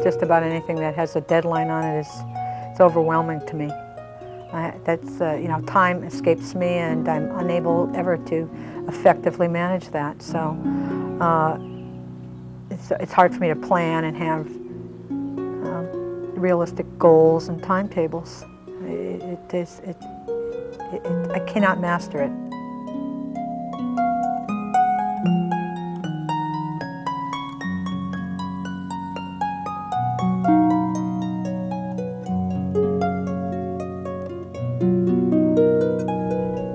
just about anything that has a deadline on it it's overwhelming to me. Time escapes me, and I'm unable ever to effectively manage that. So it's hard for me to plan and have realistic goals and timetables. I cannot master it.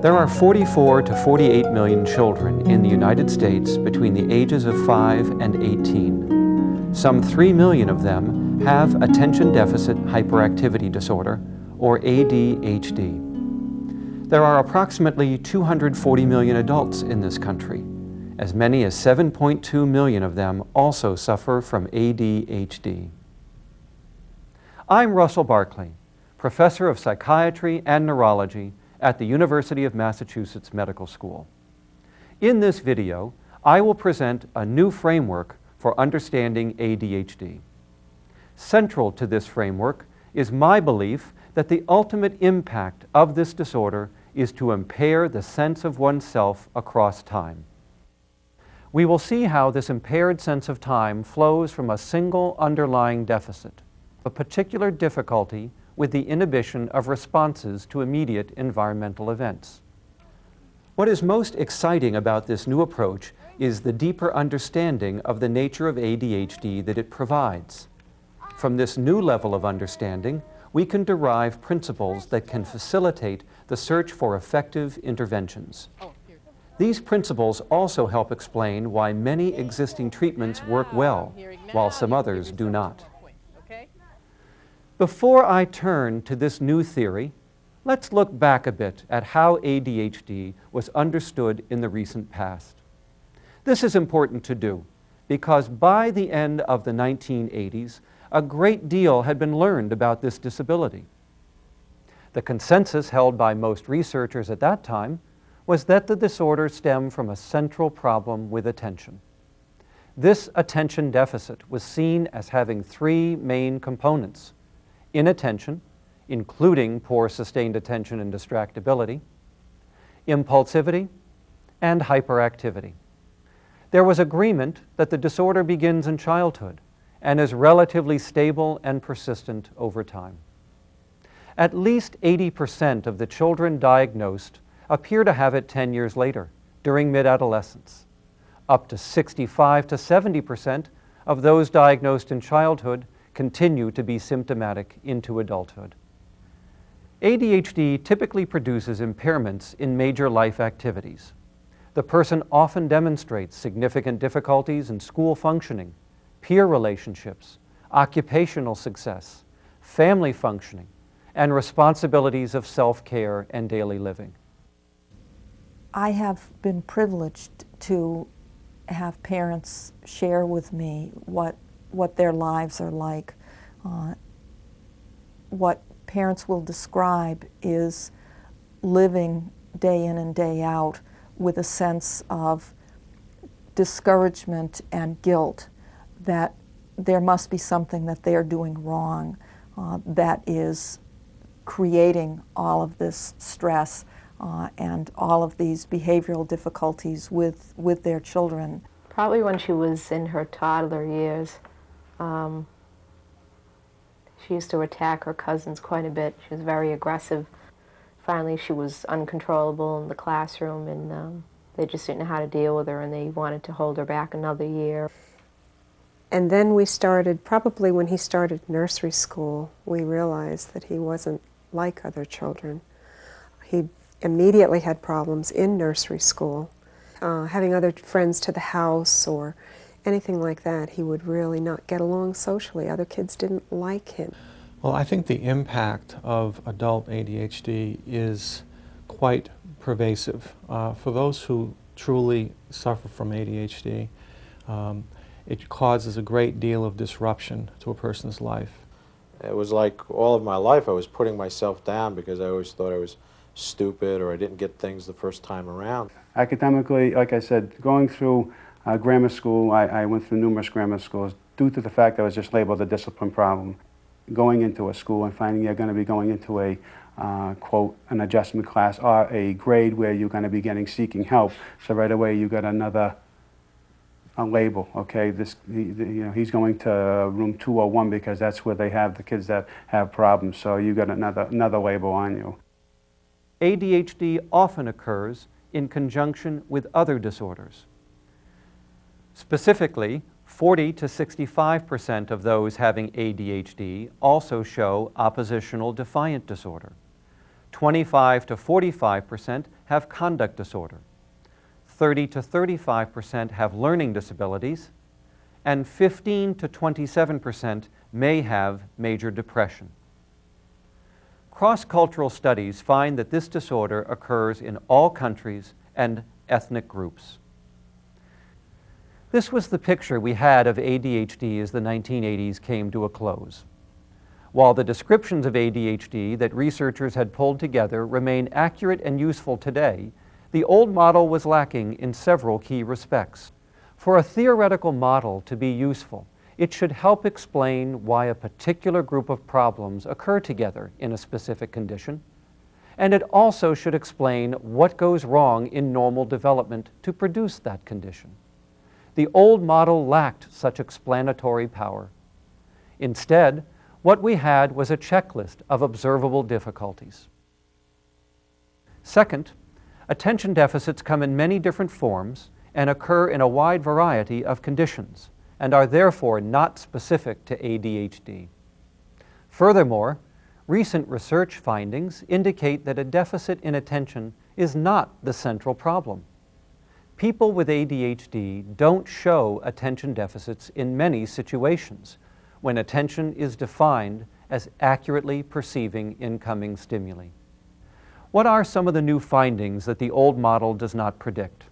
There are 44 to 48 million children in the United States between the ages of 5 and 18. Some 3 million of them have attention deficit hyperactivity disorder, or ADHD. There are approximately 240 million adults in this country. As many as 7.2 million of them also suffer from ADHD. I'm Russell Barkley, professor of psychiatry and neurology at the University of Massachusetts Medical School. In this video, I will present a new framework for understanding ADHD. Central to this framework is my belief that the ultimate impact of this disorder is to impair the sense of oneself across time. We will see how this impaired sense of time flows from a single underlying deficit, a particular difficulty with the inhibition of responses to immediate environmental events. What is most exciting about this new approach is the deeper understanding of the nature of ADHD that it provides. From this new level of understanding, we can derive principles that can facilitate the search for effective interventions. These principles also help explain why many existing treatments work well, while some others do not. Before I turn to this new theory, let's look back a bit at how ADHD was understood in the recent past. This is important to do because by the end of the 1980s, a great deal had been learned about this disability. The consensus held by most researchers at that time was that the disorder stemmed from a central problem with attention. This attention deficit was seen as having three main components: inattention, including poor sustained attention and distractibility, impulsivity, and hyperactivity. There was agreement that the disorder begins in childhood and is relatively stable and persistent over time. At least 80% of the children diagnosed appear to have it 10 years later, during mid-adolescence. Up to 65 to 70% of those diagnosed in childhood continue to be symptomatic into adulthood. ADHD typically produces impairments in major life activities. The person often demonstrates significant difficulties in school functioning, peer relationships, occupational success, family functioning, and responsibilities of self-care and daily living. I have been privileged to have parents share with me what their lives are like. What parents will describe is living day in and day out with a sense of discouragement and guilt that there must be something that they're doing wrong that is creating all of this stress and all of these behavioral difficulties with their children. Probably when she was in her toddler years. She used to attack her cousins quite a bit. She was very aggressive. Finally, she was uncontrollable in the classroom, and they just didn't know how to deal with her, and they wanted to hold her back another year. And then we started, probably when he started nursery school, we realized that he wasn't like other children. He immediately had problems in nursery school. Having other friends to the house or anything like that, he would really not get along socially. Other kids didn't like him. Well, I think the impact of adult ADHD is quite pervasive. For those who truly suffer from ADHD, it causes a great deal of disruption to a person's life. It was like all of my life I was putting myself down because I always thought I was stupid or I didn't get things the first time around. Academically, like I said, going through grammar school, I went through numerous grammar schools, due to the fact that it was just labeled a discipline problem. Going into a school and finding you're going to be going into a, quote, an adjustment class or a grade where you're going to be seeking help. So right away you got another label, okay, he's going to room 201 because that's where they have the kids that have problems. So you got another label on you. ADHD often occurs in conjunction with other disorders. Specifically, 40 to 65% of those having ADHD also show oppositional defiant disorder. 25 to 45% have conduct disorder. 30 to 35% have learning disabilities, and 15 to 27% may have major depression. Cross-cultural studies find that this disorder occurs in all countries and ethnic groups. This was the picture we had of ADHD as the 1980s came to a close. While the descriptions of ADHD that researchers had pulled together remain accurate and useful today, the old model was lacking in several key respects. For a theoretical model to be useful, it should help explain why a particular group of problems occur together in a specific condition, and it also should explain what goes wrong in normal development to produce that condition. The old model lacked such explanatory power. Instead, what we had was a checklist of observable difficulties. Second, attention deficits come in many different forms and occur in a wide variety of conditions and are therefore not specific to ADHD. Furthermore, recent research findings indicate that a deficit in attention is not the central problem. People with ADHD don't show attention deficits in many situations when attention is defined as accurately perceiving incoming stimuli. What are some of the new findings that the old model does not predict?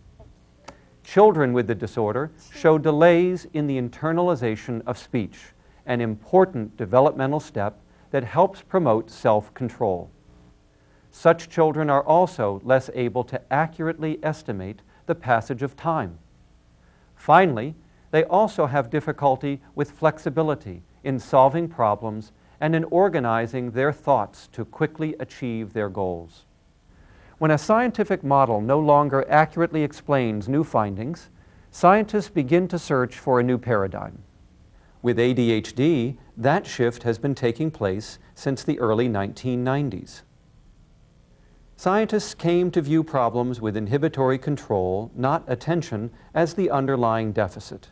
Children with the disorder show delays in the internalization of speech, an important developmental step that helps promote self-control. Such children are also less able to accurately estimate the passage of time. Finally, they also have difficulty with flexibility in solving problems and in organizing their thoughts to quickly achieve their goals. When a scientific model no longer accurately explains new findings, scientists begin to search for a new paradigm. With ADHD, that shift has been taking place since the early 1990s. Scientists came to view problems with inhibitory control, not attention, as the underlying deficit.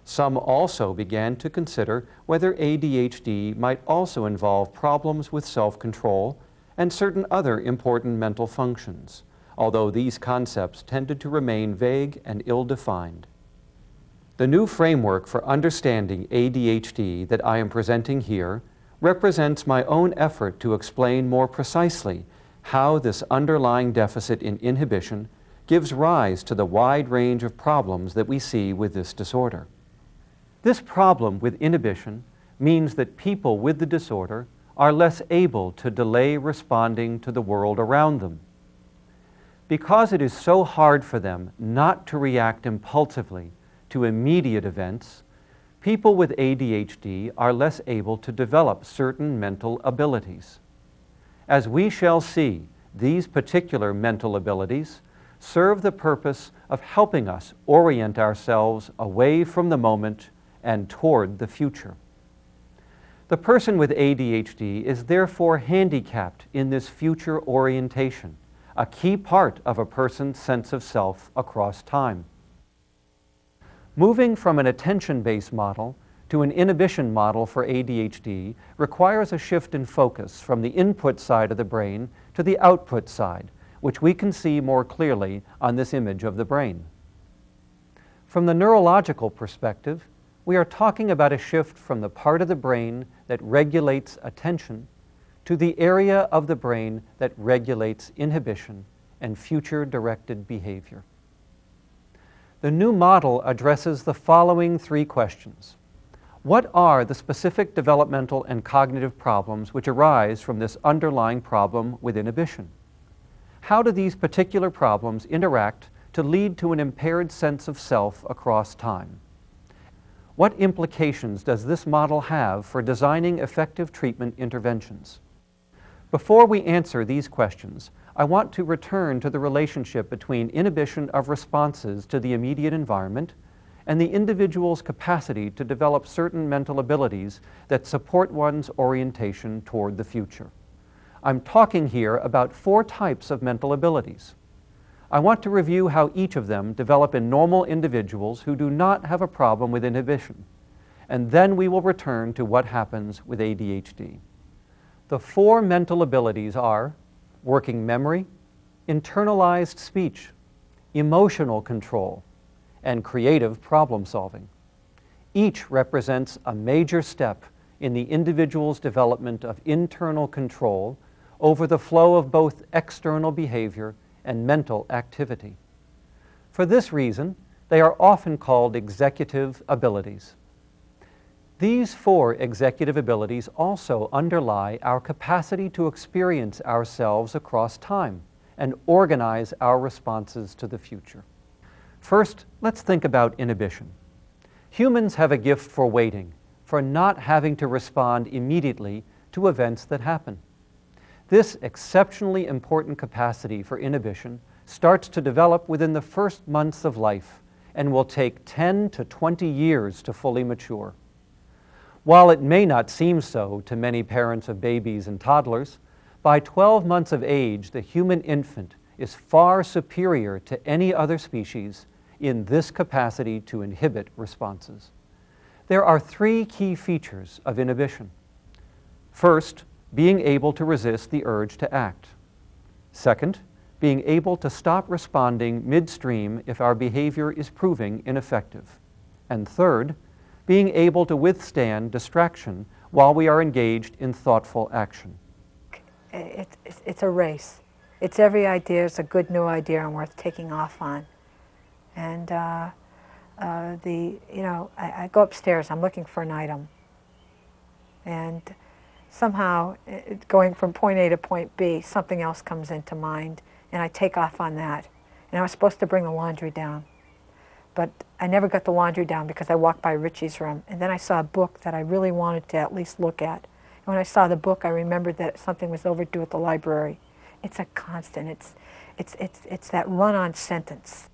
Some also began to consider whether ADHD might also involve problems with self-control and certain other important mental functions, although these concepts tended to remain vague and ill-defined. The new framework for understanding ADHD that I am presenting here represents my own effort to explain more precisely how this underlying deficit in inhibition gives rise to the wide range of problems that we see with this disorder. This problem with inhibition means that people with the disorder are less able to delay responding to the world around them. Because it is so hard for them not to react impulsively to immediate events, people with ADHD are less able to develop certain mental abilities. As we shall see, these particular mental abilities serve the purpose of helping us orient ourselves away from the moment and toward the future. The person with ADHD is therefore handicapped in this future orientation, a key part of a person's sense of self across time. Moving from an attention-based model to an inhibition model for ADHD requires a shift in focus from the input side of the brain to the output side, which we can see more clearly on this image of the brain. From the neurological perspective, we are talking about a shift from the part of the brain that regulates attention to the area of the brain that regulates inhibition and future-directed behavior. The new model addresses the following three questions. What are the specific developmental and cognitive problems which arise from this underlying problem with inhibition? How do these particular problems interact to lead to an impaired sense of self across time? What implications does this model have for designing effective treatment interventions? Before we answer these questions, I want to return to the relationship between inhibition of responses to the immediate environment and the individual's capacity to develop certain mental abilities that support one's orientation toward the future. I'm talking here about 4 types of mental abilities. I want to review how each of them develop in normal individuals who do not have a problem with inhibition, and then we will return to what happens with ADHD. The 4 mental abilities are working memory, internalized speech, emotional control, and creative problem solving. Each represents a major step in the individual's development of internal control over the flow of both external behavior and mental activity. For this reason, they are often called executive abilities. These 4 executive abilities also underlie our capacity to experience ourselves across time and organize our responses to the future. First, let's think about inhibition. Humans have a gift for waiting, for not having to respond immediately to events that happen. This exceptionally important capacity for inhibition starts to develop within the first months of life and will take 10 to 20 years to fully mature. While it may not seem so to many parents of babies and toddlers, by 12 months of age, the human infant is far superior to any other species in this capacity to inhibit responses. There are 3 key features of inhibition. First, being able to resist the urge to act. Second, being able to stop responding midstream if our behavior is proving ineffective. And third, being able to withstand distraction while we are engaged in thoughtful action. It's a race. It's every idea is a good new idea and worth taking off on. And I go upstairs, I'm looking for an item. And somehow, going from point A to point B, something else comes into mind, and I take off on that. And I was supposed to bring the laundry down, but I never got the laundry down because I walked by Richie's room, and then I saw a book that I really wanted to at least look at. And when I saw the book, I remembered that something was overdue at the library. It's a constant. It's that run-on sentence.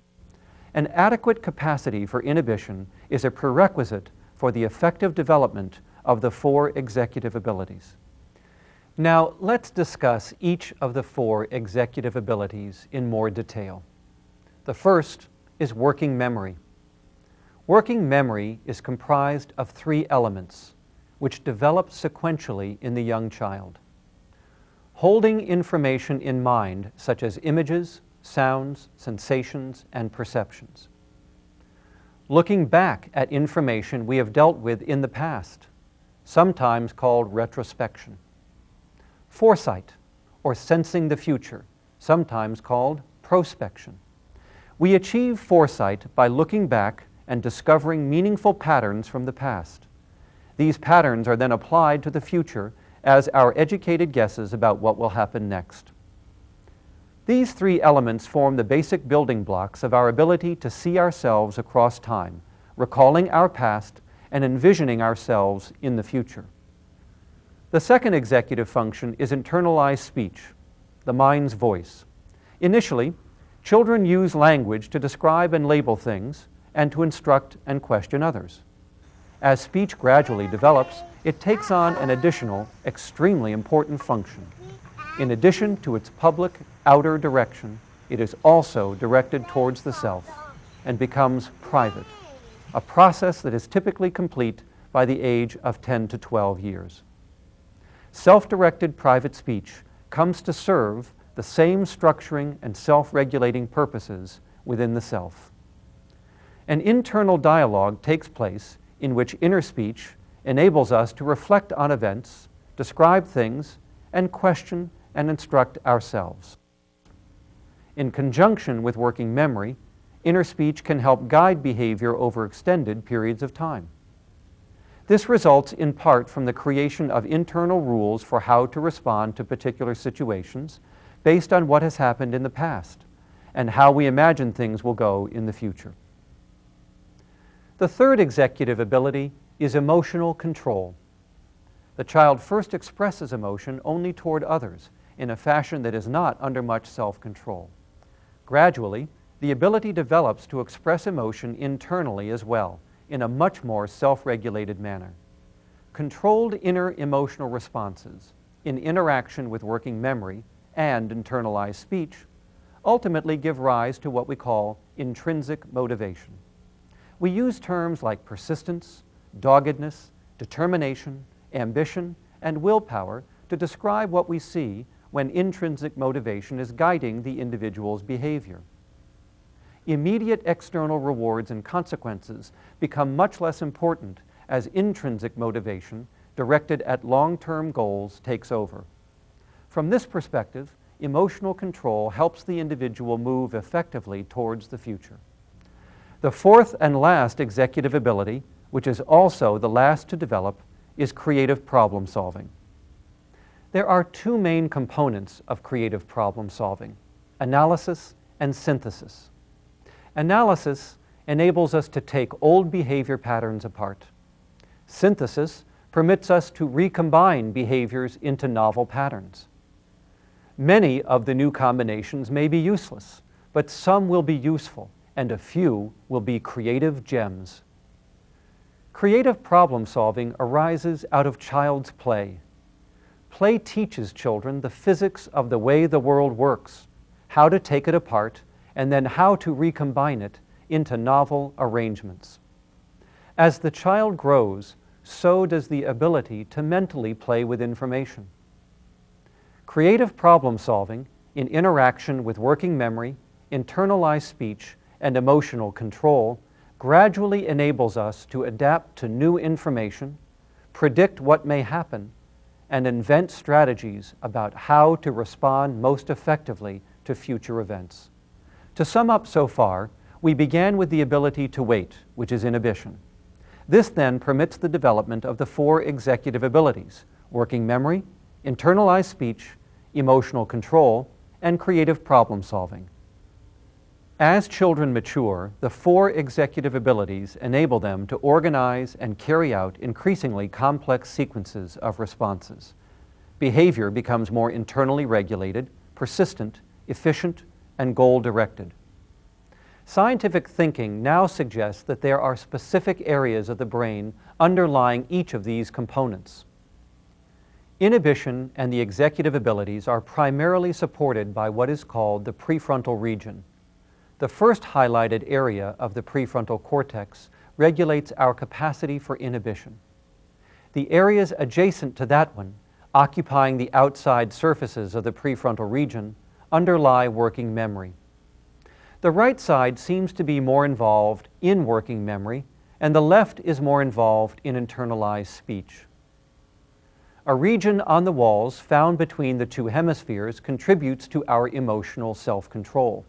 An adequate capacity for inhibition is a prerequisite for the effective development of the 4 executive abilities. Now, let's discuss each of the 4 executive abilities in more detail. The first is working memory. Working memory is comprised of 3 elements, which develop sequentially in the young child. Holding information in mind, such as images, sounds, sensations, and perceptions. Looking back at information we have dealt with in the past, sometimes called retrospection. Foresight, or sensing the future, sometimes called prospection. We achieve foresight by looking back and discovering meaningful patterns from the past. These patterns are then applied to the future as our educated guesses about what will happen next. These 3 elements form the basic building blocks of our ability to see ourselves across time, recalling our past and envisioning ourselves in the future. The second executive function is internalized speech, the mind's voice. Initially, children use language to describe and label things and to instruct and question others. As speech gradually develops, it takes on an additional, extremely important function. In addition to its public outer direction, it is also directed towards the self and becomes private, a process that is typically complete by the age of 10 to 12 years. Self-directed private speech comes to serve the same structuring and self-regulating purposes within the self. An internal dialogue takes place in which inner speech enables us to reflect on events, describe things, and question and instruct ourselves. In conjunction with working memory, inner speech can help guide behavior over extended periods of time. This results in part from the creation of internal rules for how to respond to particular situations based on what has happened in the past and how we imagine things will go in the future. The third executive ability is emotional control. The child first expresses emotion only toward others in a fashion that is not under much self-control. Gradually, the ability develops to express emotion internally as well, in a much more self-regulated manner. Controlled inner emotional responses in interaction with working memory and internalized speech ultimately give rise to what we call intrinsic motivation. We use terms like persistence, doggedness, determination, ambition, and willpower to describe what we see when intrinsic motivation is guiding the individual's behavior. Immediate external rewards and consequences become much less important as intrinsic motivation directed at long-term goals takes over. From this perspective, emotional control helps the individual move effectively towards the future. The fourth and last executive ability, which is also the last to develop, is creative problem solving. There are two main components of creative problem solving: analysis and synthesis. Analysis enables us to take old behavior patterns apart. Synthesis permits us to recombine behaviors into novel patterns. Many of the new combinations may be useless, but some will be useful, and a few will be creative gems. Creative problem solving arises out of child's play. Play teaches children the physics of the way the world works, how to take it apart, and then how to recombine it into novel arrangements. As the child grows, so does the ability to mentally play with information. Creative problem solving in interaction with working memory, internalized speech, and emotional control gradually enables us to adapt to new information, predict what may happen, and invent strategies about how to respond most effectively to future events. To sum up so far, we began with the ability to wait, which is inhibition. This then permits the development of the four executive abilities: working memory, internalized speech, emotional control, and creative problem solving. As children mature, the four executive abilities enable them to organize and carry out increasingly complex sequences of responses. Behavior becomes more internally regulated, persistent, efficient, and goal-directed. Scientific thinking now suggests that there are specific areas of the brain underlying each of these components. Inhibition and the executive abilities are primarily supported by what is called the prefrontal region. The first highlighted area of the prefrontal cortex regulates our capacity for inhibition. The areas adjacent to that one, occupying the outside surfaces of the prefrontal region, underlie working memory. The right side seems to be more involved in working memory, and the left is more involved in internalized speech. A region on the walls found between the two hemispheres contributes to our emotional self-control.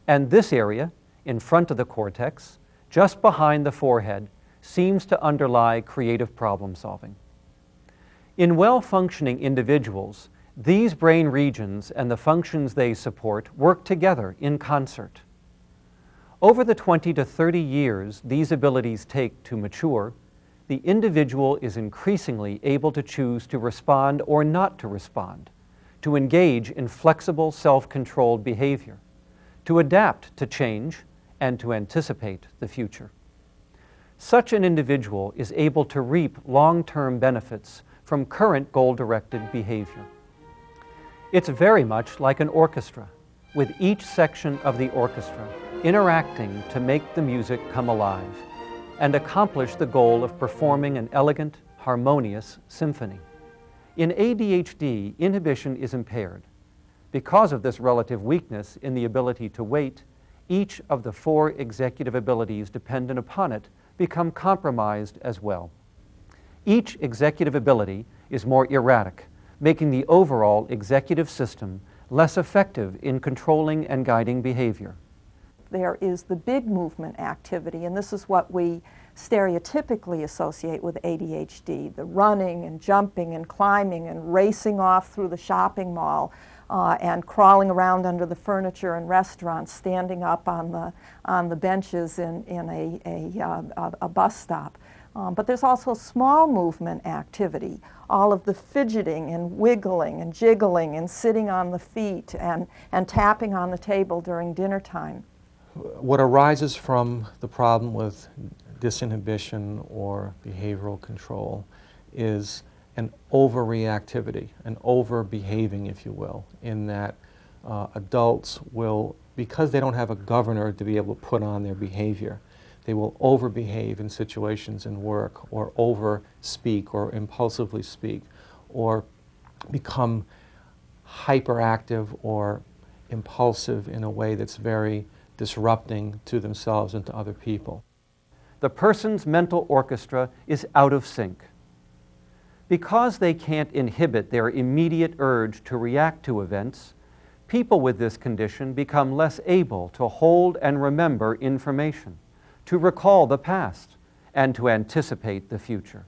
And this area, in front of the cortex, just behind the forehead, seems to underlie creative problem solving. In well-functioning individuals, these brain regions and the functions they support work together in concert. Over the 20 to 30 years these abilities take to mature, the individual is increasingly able to choose to respond or not to respond, to engage in flexible, self-controlled behavior, to adapt to change, and to anticipate the future. Such an individual is able to reap long-term benefits from current goal-directed behavior. It's very much like an orchestra, with each section of the orchestra interacting to make the music come alive and accomplish the goal of performing an elegant, harmonious symphony. In ADHD, inhibition is impaired. Because of this relative weakness in the ability to wait, each of the four executive abilities dependent upon it become compromised as well. Each executive ability is more erratic, making the overall executive system less effective in controlling and guiding behavior. There is the big movement activity, and this is what we stereotypically associate with ADHD, the running and jumping and climbing and racing off through the shopping mall, and crawling around under the furniture in restaurants, standing up on the benches in a bus stop. But there's also small movement activity, all of the fidgeting and wiggling and jiggling and sitting on the feet and tapping on the table during dinner time. What arises from the problem with disinhibition or behavioral control is an overreactivity, an over-behaving, if you will, in that adults will, because they don't have a governor to be able to put on their behavior, they will overbehave in situations in work, or over-speak, or impulsively speak, or become hyperactive or impulsive in a way that's very disrupting to themselves and to other people. The person's mental orchestra is out of sync. Because they can't inhibit their immediate urge to react to events, people with this condition become less able to hold and remember information, to recall the past, and to anticipate the future.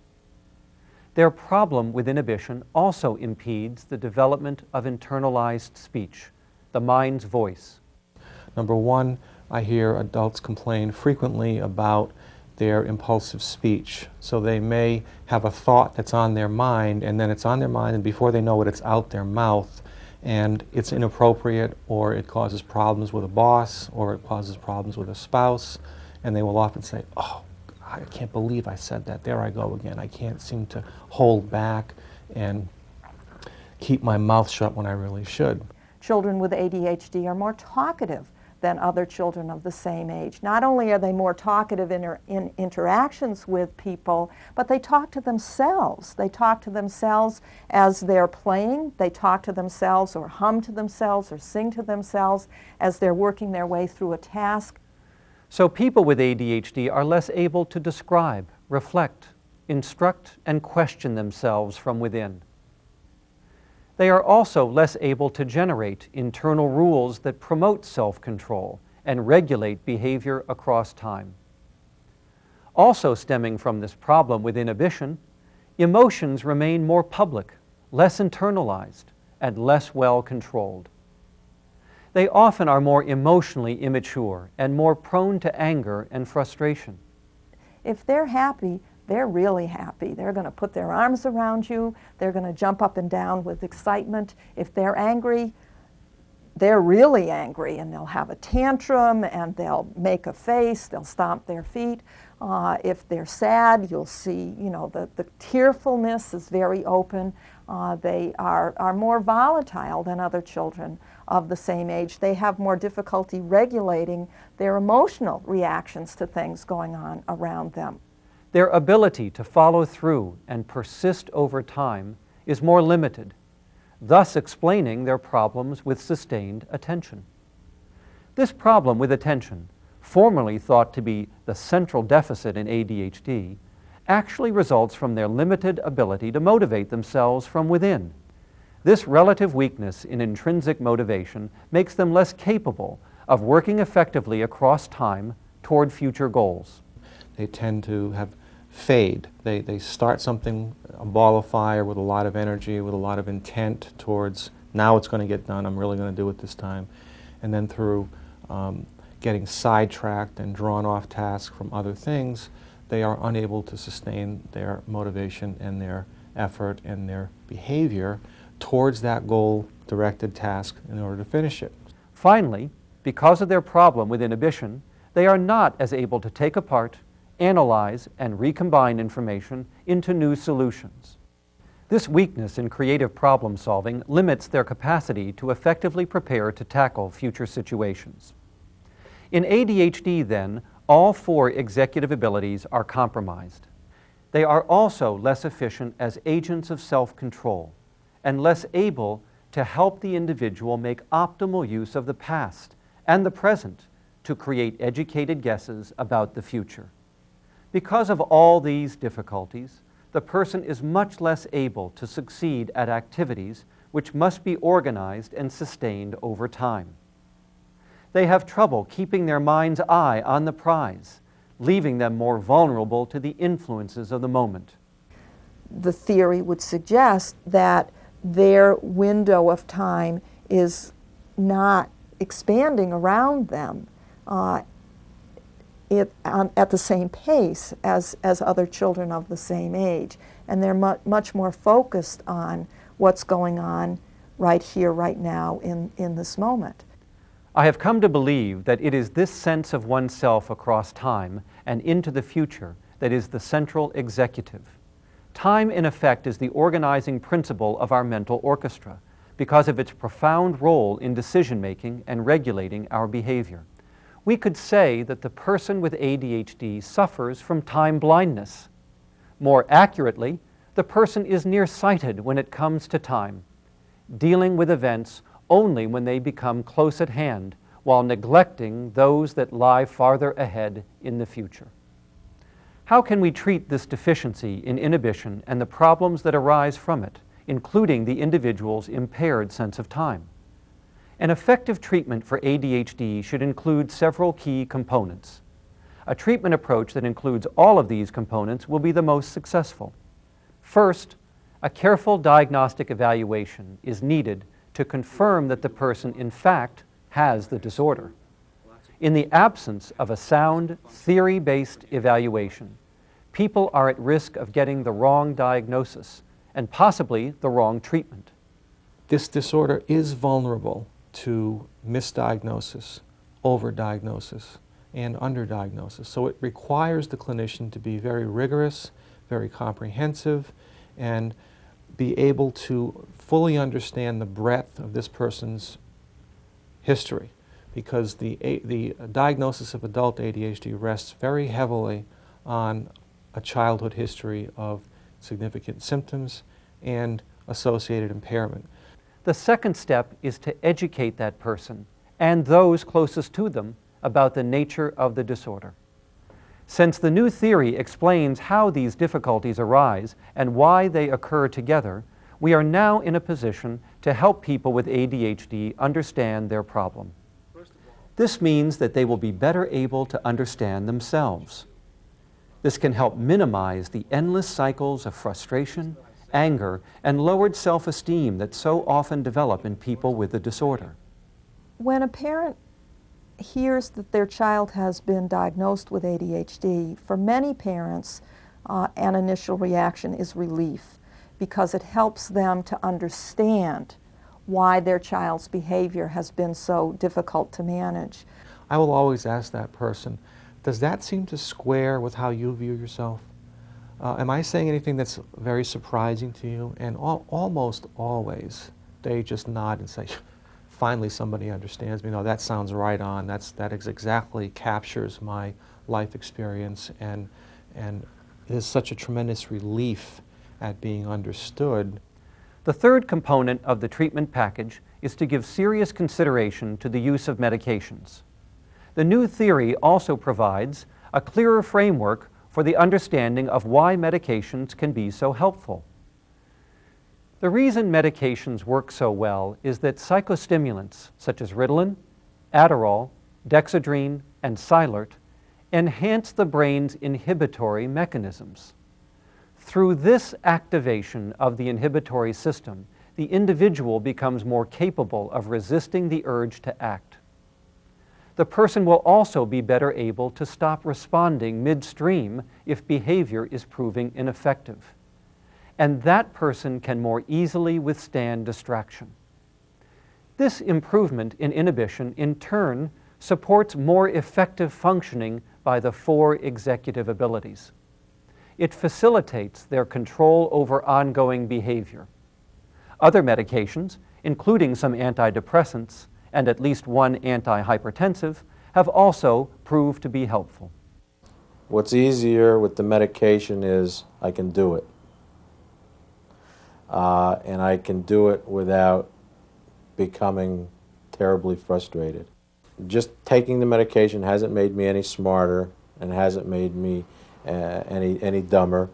Their problem with inhibition also impedes the development of internalized speech, the mind's voice. Number one, I hear adults complain frequently about their impulsive speech. So they may have a thought that's on their mind, and then it's on their mind, and before they know it, it's out their mouth, and it's inappropriate, or it causes problems with a boss, or it causes problems with a spouse, and they will often say, "Oh, I can't believe I said that. There I go again. I can't seem to hold back and keep my mouth shut when I really should." Children with ADHD are more talkative than other children of the same age. Not only are they more talkative in interactions with people, but they talk to themselves. They talk to themselves as they're playing. They talk to themselves or hum to themselves or sing to themselves as they're working their way through a task. So people with ADHD are less able to describe, reflect, instruct, and question themselves from within. They are also less able to generate internal rules that promote self-control and regulate behavior across time. Also stemming from this problem with inhibition, emotions remain more public, less internalized, and less well controlled. They often are more emotionally immature and more prone to anger and frustration. If they're happy, they're really happy. They're going to put their arms around you. They're going to jump up and down with excitement. If they're angry, they're really angry, and they'll have a tantrum, and they'll make a face, they'll stomp their feet. If they're sad, you'll see, the tearfulness is very open. They are more volatile than other children of the same age. They have more difficulty regulating their emotional reactions to things going on around them. Their ability to follow through and persist over time is more limited, thus explaining their problems with sustained attention. This problem with attention, formerly thought to be the central deficit in ADHD, actually results from their limited ability to motivate themselves from within. This relative weakness in intrinsic motivation makes them less capable of working effectively across time toward future goals. They tend to have fade. They start something, a ball of fire, with a lot of energy, with a lot of intent towards, now it's going to get done, I'm really going to do it this time. And then through getting sidetracked and drawn off task from other things, they are unable to sustain their motivation and their effort and their behavior towards that goal-directed task in order to finish it. Finally, because of their problem with inhibition, they are not as able to take apart, analyze, and recombine information into new solutions. This weakness in creative problem solving limits their capacity to effectively prepare to tackle future situations. In ADHD, then, all four executive abilities are compromised. They are also less efficient as agents of self-control and less able to help the individual make optimal use of the past and the present to create educated guesses about the future. Because of all these difficulties, the person is much less able to succeed at activities which must be organized and sustained over time. They have trouble keeping their mind's eye on the prize, leaving them more vulnerable to the influences of the moment. The theory would suggest that their window of time is not expanding around them at the same pace as other children of the same age. And they're much more focused on what's going on right here, right now, in this moment. I have come to believe that it is this sense of oneself across time and into the future that is the central executive. Time, in effect, is the organizing principle of our mental orchestra because of its profound role in decision-making and regulating our behavior. We could say that the person with ADHD suffers from time blindness. More accurately, the person is nearsighted when it comes to time, dealing with events only when they become close at hand, while neglecting those that lie farther ahead in the future. How can we treat this deficiency in inhibition and the problems that arise from it, including the individual's impaired sense of time? An effective treatment for ADHD should include several key components. A treatment approach that includes all of these components will be the most successful. First, a careful diagnostic evaluation is needed to confirm that the person in fact has the disorder. In the absence of a sound, theory-based evaluation, people are at risk of getting the wrong diagnosis and possibly the wrong treatment. This disorder is vulnerable to misdiagnosis, overdiagnosis, and underdiagnosis. So it requires the clinician to be very rigorous, very comprehensive, and be able to fully understand the breadth of this person's history, because the diagnosis of adult ADHD rests very heavily on a childhood history of significant symptoms and associated impairment. The second step is to educate that person and those closest to them about the nature of the disorder. Since the new theory explains how these difficulties arise and why they occur together, we are now in a position to help people with ADHD understand their problem. This means that they will be better able to understand themselves. This can help minimize the endless cycles of frustration, anger, and lowered self-esteem that so often develop in people with the disorder. When a parent hears that their child has been diagnosed with ADHD, for many parents, an initial reaction is relief, because it helps them to understand why their child's behavior has been so difficult to manage. I will always ask that person, does that seem to square with how you view yourself? Am I saying anything that's very surprising to you? And almost always, they just nod and say, finally somebody understands me. No, that sounds right on. That exactly captures my life experience, and it is such a tremendous relief at being understood. The third component of the treatment package is to give serious consideration to the use of medications. The new theory also provides a clearer framework for the understanding of why medications can be so helpful. The reason medications work so well is that psychostimulants such as Ritalin, Adderall, Dexedrine, and Cylert enhance the brain's inhibitory mechanisms. Through this activation of the inhibitory system, the individual becomes more capable of resisting the urge to act. The person will also be better able to stop responding midstream if behavior is proving ineffective. And that person can more easily withstand distraction. This improvement in inhibition, in turn, supports more effective functioning by the 4 executive abilities. It facilitates their control over ongoing behavior. Other medications, including some antidepressants and at least one antihypertensive, have also proved to be helpful. What's easier with the medication is I can do it. And I can do it without becoming terribly frustrated. Just taking the medication hasn't made me any smarter and hasn't made me any dumber,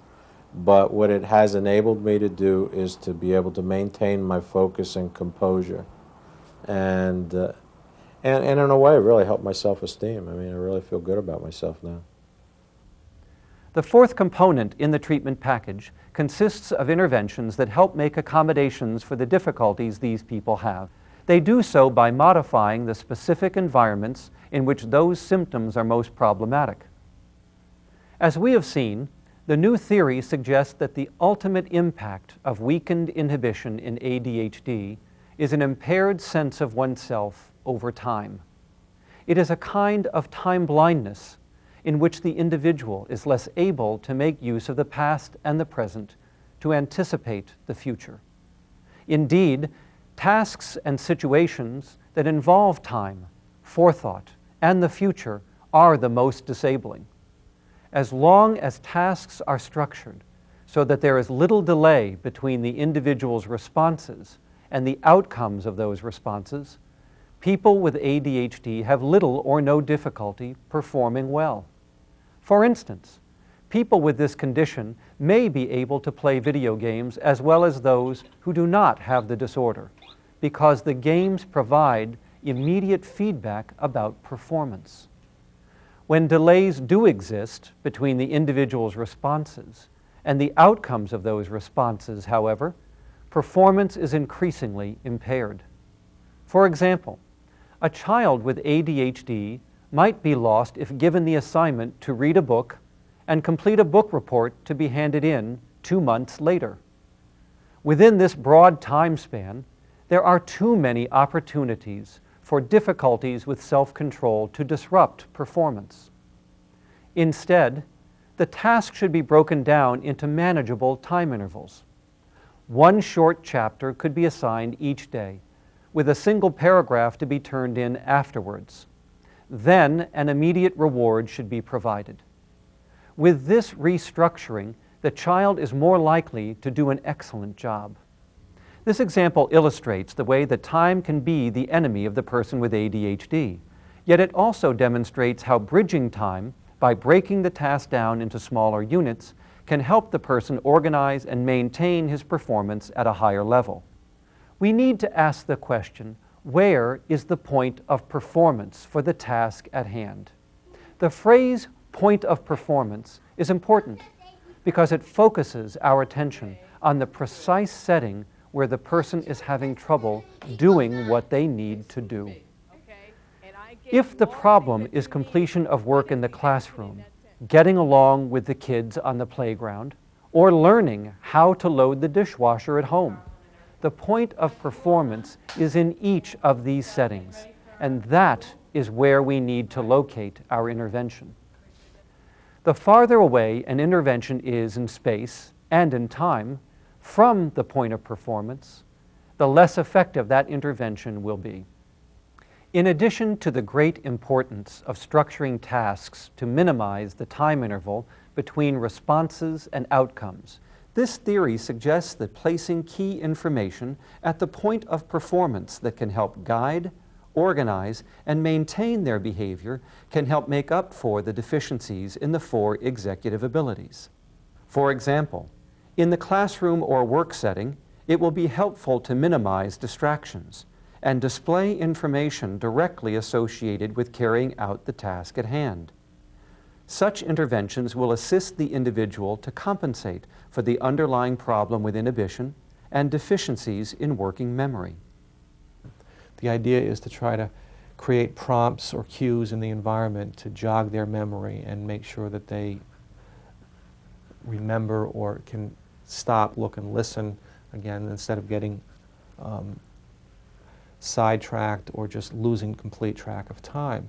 but what it has enabled me to do is to be able to maintain my focus and composure, and in a way really help my self-esteem. I mean, I really feel good about myself now. The fourth component in the treatment package consists of interventions that help make accommodations for the difficulties these people have. They do so by modifying the specific environments in which those symptoms are most problematic. As we have seen, the new theory suggests that the ultimate impact of weakened inhibition in ADHD is an impaired sense of oneself over time. It is a kind of time blindness in which the individual is less able to make use of the past and the present to anticipate the future. Indeed, tasks and situations that involve time, forethought, and the future are the most disabling. As long as tasks are structured so that there is little delay between the individual's responses and the outcomes of those responses, people with ADHD have little or no difficulty performing well. For instance, people with this condition may be able to play video games as well as those who do not have the disorder, because the games provide immediate feedback about performance. When delays do exist between the individual's responses and the outcomes of those responses, however, performance is increasingly impaired. For example, a child with ADHD might be lost if given the assignment to read a book and complete a book report to be handed in 2 months later. Within this broad time span, there are too many opportunities for difficulties with self-control to disrupt performance. Instead, the task should be broken down into manageable time intervals. One short chapter could be assigned each day, with a single paragraph to be turned in afterwards. Then an immediate reward should be provided. With this restructuring, the child is more likely to do an excellent job. This example illustrates the way that time can be the enemy of the person with ADHD, yet it also demonstrates how bridging time, by breaking the task down into smaller units, can help the person organize and maintain his performance at a higher level. We need to ask the question, where is the point of performance for the task at hand? The phrase point of performance is important because it focuses our attention on the precise setting where the person is having trouble doing what they need to do. If the problem is completion of work in the classroom, getting along with the kids on the playground, or learning how to load the dishwasher at home, the point of performance is in each of these settings, and that is where we need to locate our intervention. The farther away an intervention is in space and in time from the point of performance, the less effective that intervention will be. In addition to the great importance of structuring tasks to minimize the time interval between responses and outcomes, this theory suggests that placing key information at the point of performance that can help guide, organize, and maintain their behavior can help make up for the deficiencies in the 4 executive abilities. For example, in the classroom or work setting, it will be helpful to minimize distractions and display information directly associated with carrying out the task at hand. Such interventions will assist the individual to compensate for the underlying problem with inhibition and deficiencies in working memory. The idea is to try to create prompts or cues in the environment to jog their memory and make sure that they remember or can stop, look, and listen again instead of getting sidetracked or just losing complete track of time.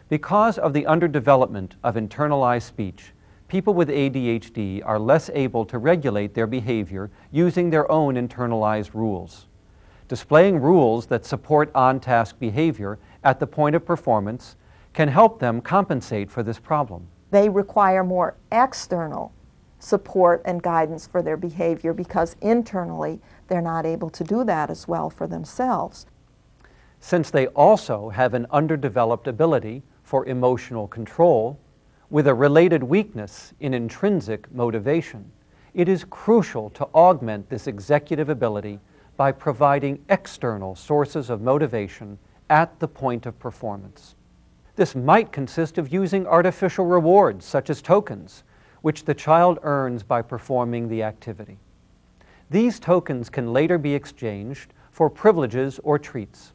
Because of the underdevelopment of internalized speech, people with ADHD are less able to regulate their behavior using their own internalized rules. Displaying rules that support on-task behavior at the point of performance can help them compensate for this problem. They require more external support and guidance for their behavior because internally they're not able to do that as well for themselves. Since they also have an underdeveloped ability for emotional control, with a related weakness in intrinsic motivation, it is crucial to augment this executive ability by providing external sources of motivation at the point of performance. This might consist of using artificial rewards, such as tokens, which the child earns by performing the activity. These tokens can later be exchanged for privileges or treats.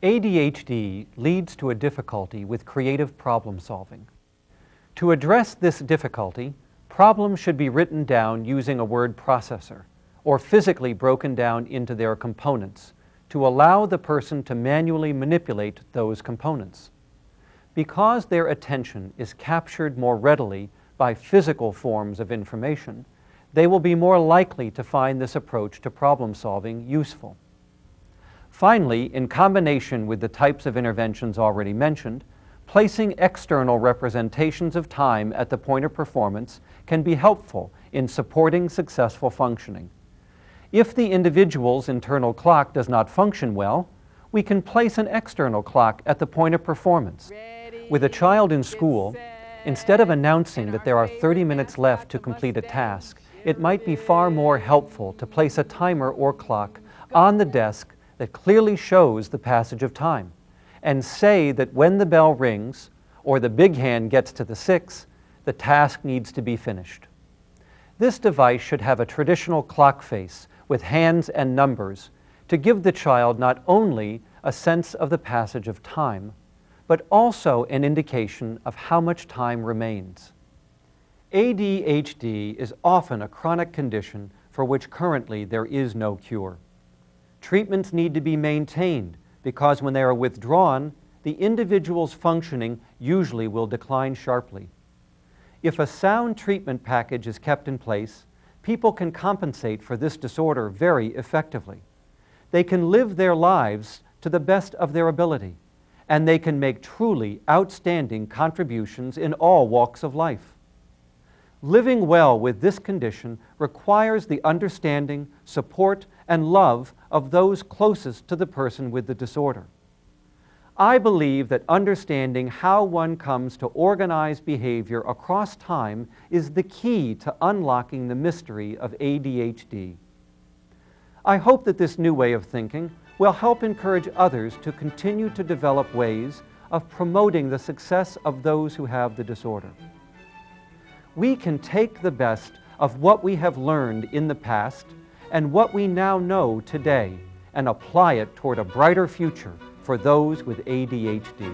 ADHD leads to a difficulty with creative problem solving. To address this difficulty, problems should be written down using a word processor or physically broken down into their components to allow the person to manually manipulate those components. Because their attention is captured more readily by physical forms of information, they will be more likely to find this approach to problem solving useful. Finally, in combination with the types of interventions already mentioned, placing external representations of time at the point of performance can be helpful in supporting successful functioning. If the individual's internal clock does not function well, we can place an external clock at the point of performance. With a child in school, instead of announcing that there are 30 minutes left to complete a task, it might be far more helpful to place a timer or clock on the desk that clearly shows the passage of time, and say that when the bell rings or the big hand gets to the 6, the task needs to be finished. This device should have a traditional clock face with hands and numbers to give the child not only a sense of the passage of time, but also an indication of how much time remains. ADHD is often a chronic condition for which currently there is no cure. Treatments need to be maintained because when they are withdrawn, the individual's functioning usually will decline sharply. If a sound treatment package is kept in place, people can compensate for this disorder very effectively. They can live their lives to the best of their ability, and they can make truly outstanding contributions in all walks of life. Living well with this condition requires the understanding, support, and love of those closest to the person with the disorder. I believe that understanding how one comes to organize behavior across time is the key to unlocking the mystery of ADHD. I hope that this new way of thinking will help encourage others to continue to develop ways of promoting the success of those who have the disorder. We can take the best of what we have learned in the past and what we now know today and apply it toward a brighter future for those with ADHD.